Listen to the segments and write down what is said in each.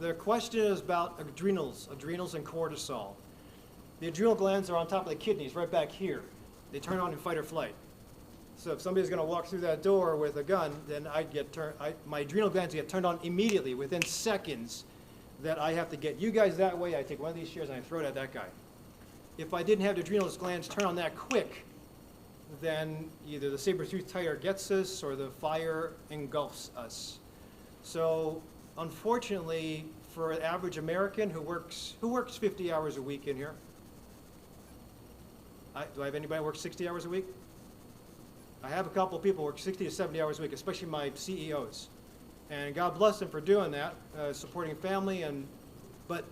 The question is about adrenals and cortisol. The adrenal glands are on top of the kidneys, right back here. They turn on in fight or flight. So if somebody's going to walk through that door with a gun, then my adrenal glands get turned on immediately, within seconds, that I have to get you guys that way. I take one of these chairs and I throw it at that guy. If I didn't have the adrenal glands turn on that quick, then either the saber-tooth tiger gets us or the fire engulfs us. So unfortunately, for an average American who works 50 hours a week in here? Do I have anybody who works 60 hours a week? I have a couple of people who work 60 to 70 hours a week, especially my CEOs. And God bless them for doing that, supporting family, but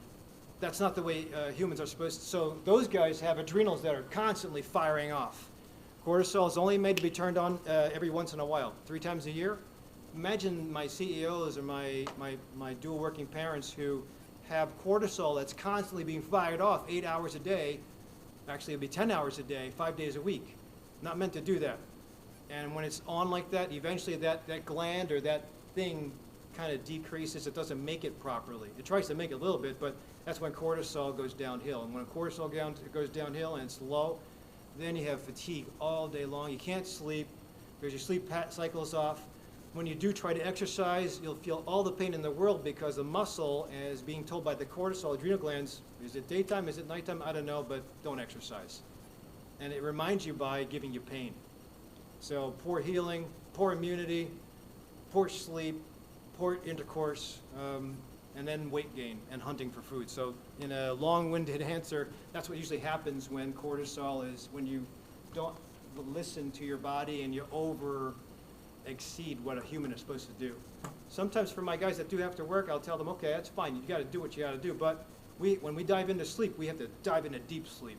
that's not the way humans are supposed to. So those guys have adrenals that are constantly firing off. Cortisol is only made to be turned on every once in a while, 3 times a year. Imagine my CEOs or my dual working parents who have cortisol that's constantly being fired off 8 hours a day. Actually, it'll be 10 hours a day, 5 days a week. Not meant to do that. And when it's on like that, eventually that gland or that thing kind of decreases. It doesn't make it properly. It tries to make it a little bit, but that's when cortisol goes downhill. And when cortisol goes downhill and it's low, then you have fatigue all day long. You can't sleep because your sleep cycle is off. When you do try to exercise, you'll feel all the pain in the world because the muscle is being told by the cortisol adrenal glands, is it daytime, is it nighttime, I don't know, but don't exercise. And it reminds you by giving you pain. So poor healing, poor immunity, poor sleep, poor intercourse, and then weight gain and hunting for food. So in a long-winded answer, that's what usually happens when cortisol is, when you don't listen to your body and you exceed what a human is supposed to do. Sometimes for my guys that do have to work, I'll tell them, okay, that's fine, you got to do what you got to do, but when we dive into sleep, we have to dive into deep sleep.